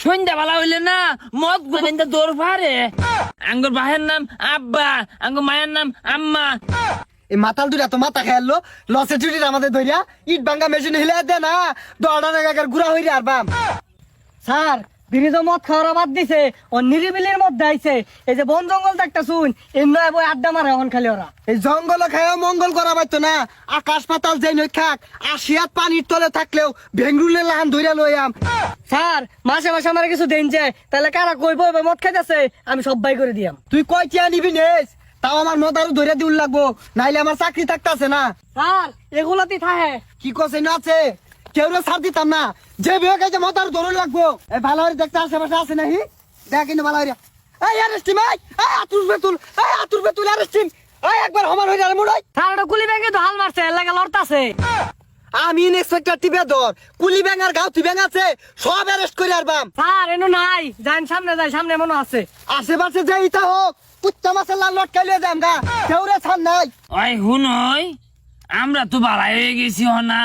সন্ধ্যাবেলা হইলে না মদ গুলো দৌড় পারে। আঙ্গুর ভাইয়ের নাম আব্বা, আঙ্গুর মায়ের নাম আম্মা। এই মাতাল দুইটা তো মাথা খেয়ালো লসে চুটির আমাদের ধরিয়া ইট ভাঙ্গা মেশিন হিলে দে না দড়া নাগার গুড়া হইরে আর বাম। স্যার বিড়ি তো মদ খাওয়ার বাদ দিছে ও নিরিবিলির মধ্যে আইছে। এই যে বন জঙ্গল দেখটা শুন এমনি বই আড্ডা মারে এখন খালি ওরা। এই জঙ্গল খায় মঙ্গল করা পাইতো না। আকাশ পাতাল যাই নই খাক আসিয়াত পানির তলে থাকলেও ভেঙ্গুলে লাহান ধইরা লইয়াম। স্যার মাসে মাসে আমার কিছু দেন যায় তাহলে কারা কইব মদ খাইতেছে আমি সবাই করে দিয়াম। তুই কয় টিয়া নিবি নেস তাও আমার মদারু ধরে দিউল লাগবো নাইলে আমার চাকরি থাকতাছে না। স্যার এগুলাতেই থাকে কি কছে না আছে কেউ ছাড় দিতাম না যে বিয়ে খাইছে মদারু ধরে লাগবো। এই ভালো করে দেখতে আশেপাশে আছে নাহি দেখ কিন্তু ভালো করে। এই আরেস্টিম এই আতুর বেতুল আরেস্টিম এই একবার হমান হইরা মুড়াই। স্যার ওটা কুলি ব্যাংকে তো হাল মারছে এর লাগে লড়তাছে। আমি ইন্সপেক্টর টিবে ধর কুলি ব্যাং আর গাউতি ব্যাং আছে সব অ্যারেস্ট করে আর বাম। স্যার এনো নাই যান সামনে যাই সামনে মনে আছে। আশেপাশে যে ইটা হোক কুত্তা মাছের লাল লটকাইলে যাম গা কেউ রে ছাড় নাই। ওই হুনই আমরা তো বালাই হয়ে গেছি না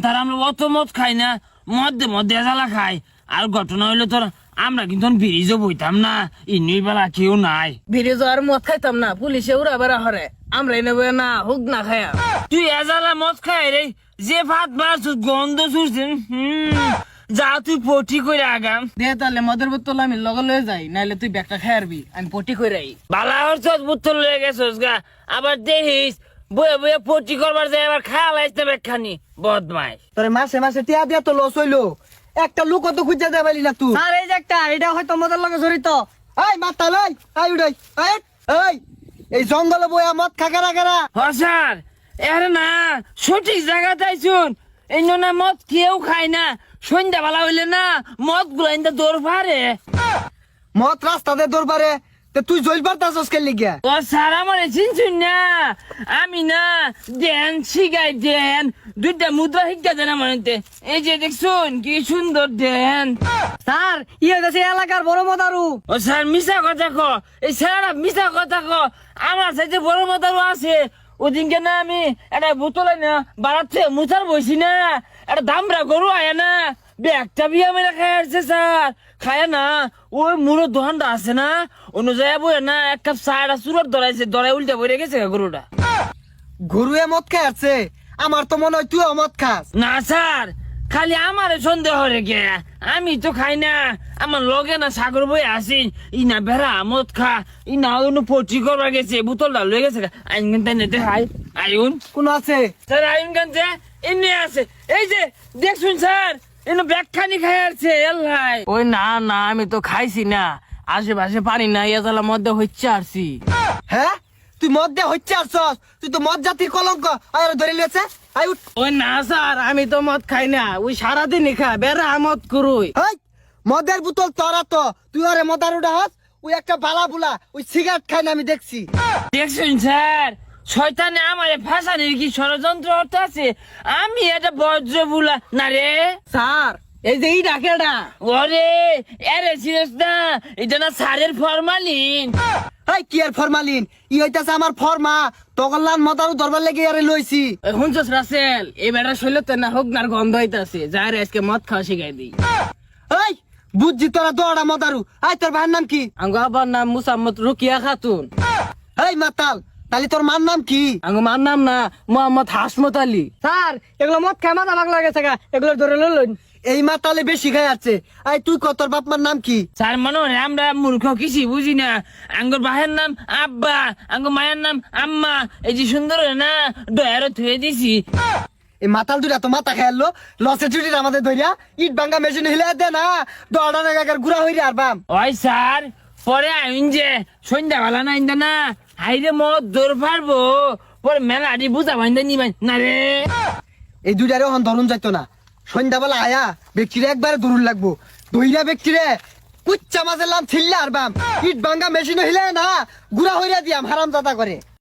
তার আমরা অত মদ খাই না, মধ্যে মধ্যে জ্বালা খাই। আর ঘটনা হইলে তোর আমরা কিন্তু ব্রিজও বইতাম না, ইনুই বেলা কেউ নাই। বিড়ি আর মদ খাইতাম না পুলিশে উড়া বেড়া হরে আমরা এনে না হুক না খায়া। তুই এজালা মদ খাই রে যে ভাত মারছ গন্ধ ছুটছেন। যা তুই পটি করে আগাম দে তাহলে মদের বোতল আমি লগে লয়ে যাই নাইলে তুই ব্যাগটা খাই আরবি আমি পটি করে আই। বালা হচ্ছে বুত্তর লয়ে গেছস গা আবার দেখিস বয়ে বয়ে পটি করবার যায় আবার খায়া লাইতে বেখানি বদমাইশ। তোরে মাসে মাসে টিয়া দিয়া তো লস হইলো একটা লোক তো খুঁজে দে পাইলি না তুই। স্যার এই যে একটা এটা হয়তো মদের লগে জড়িত। এই মাতাল এই উড়াই এই এই জঙ্গলে বইয়া মদ খাকারা কারা। স্যার এর না সঠিক জায়গা তাইছুন এই না মদ কেউ খায় না, সন্ধ্যাবেলা হইলে না মদ গুলো দৌড় পারে। মদ রাস্তাতে দরবারে তুই জল পারতাছস কে লিগা। ও স্যার আমার চিনছুন না আমি না দেন শিখাই দেন দুইটা মুদ্রা শিক্ষা দেন আমার এই যে দেখছুন কি সুন্দর দেন। স্যার ইয়ে দেশে এলাকার বড় মদারু। ও স্যার মিশা কথা কো এই স্যার মিশা কথা কো আমার সাথে বড় মতারও আছে। ওদিনকে না আমি একটা বোতলে না বাড়াচ্ছে মুছার বসি না একটা দামরা গরু আয় না ব্যাগটা বিয়ে মেরে খাই আসছে স্যার খায় না ওই মুড়োর দোকানটা আছে না অনুযায়ী বই না এক কাপ চা একটা চুরট ধরাইছে ধরাই উল্টা বইরে গেছে গরুটা। গরুয়ে মদ খাই আছে আমার তো মনে হয় তুইও মদ খাস। না স্যার খালি আমার সন্দেহ রেখে আমি তো খাই না, আমার লগে না সাগর বই আসি ই না বেড়া মদ খা ই না অন্য পটি করবার গেছে বোতলটা লয়ে গেছে আইন গান তাই নেতে হাই আইন কোন আছে স্যার আইন গান যে এমনি আছে এই যে দেখছুন স্যার এনে ব্যাগখানি খাই আসছে এল্লাই। ওই না না আমি তো খাইছি না আশেপাশে পানি না ইয়াজালা মধ্যে হচ্ছে আসছি। হ্যাঁ তুই মদ দিয়ে হচ্ছে আসছস তুই তো মদ জাতির কলঙ্ক আর ধরে লিয়েছে আই উঠ। ওই না স্যার আমি তো মদ খাই না ওই সারাদিনই খা বেড়া মদ করুই। হেই মদের বোতল তোরা তো তুই আরে মদারুটা হস ওই একটা বালা বুলা ওই সিগারেট খাই না আমি দেখছি। দেখছুন স্যার শয়তানে আমারে ফাঁসানির কি ষড়যন্ত্র হতে আছে, আমি এটা বজ্র বুলা না রে। স্যার এই যে এই ডাকেটা ওরে এরে সিরিয়াস না এটা না সারের ফরমালিন। এই কি আর ফরমালিন ই হইতাছে আমার ফরমা তগল্লান মদারু দরবার লেগে আরে লইছি। হুনছস রাসেল এই বেটা শৈলতে না হোক নার গন্ধ হইতাছে যাই রে আজকে মদ খাওয়া শিখাই দিই। এই বুঝছি তোরা দৌড়া মদারু আই তোর ভাইয়ের নাম কি। আঙ্গো আবার নাম মুসাম্মদ রুকিয়া খাতুন। এই মাতাল তাহলে তোর মার নাম কি। আঙ্গো মার নাম না মোহাম্মদ হাসমত আলী। স্যার এগুলো মদ খায় মাথা ভাগ লাগে থাকা এগুলো ধরে লইলেন। এই মাতালে বেশি খাই আছে আই তুই কত তোর বাপ মার নাম কি। স্যার মনে হয় আমরা মূর্খ কিছু বুঝি না, আঙ্গুর ভাইয়ের নাম আব্বা আঙ্গুর মায়ের নাম আম্মা এই যে সুন্দর না ডয়ারও থুয়ে দিছি। এই মাতাল দুটা তো মাথা খেয়ালো লসে চুটির আমাদের ধরিয়া ইট ভাঙ্গা মেশিন হিলে দে না দৌড়া নাগার গুড়া হইরে আর বাম। ওই স্যার পরে আইন যে সন্ধ্যাবেলা না ইন্দা না হাইরে মদ দৌড় পারবো পরে মেলাটি বুঝা বাইন্দা নিবাই না রে। এই দুইটারে হন ধরুন যাইতো না সন্ধ্যাবেলা আয়া ব্যক্তিরে একবারে ধরুন লাগবো দইরা ব্যক্তিরে কুচ্চা মাছের লাম ছিল্লা আর বাম ইট ভাঙ্গা মেশিন হিলে না গুড়া হইরা দিয়াম হারাম জাদা করে।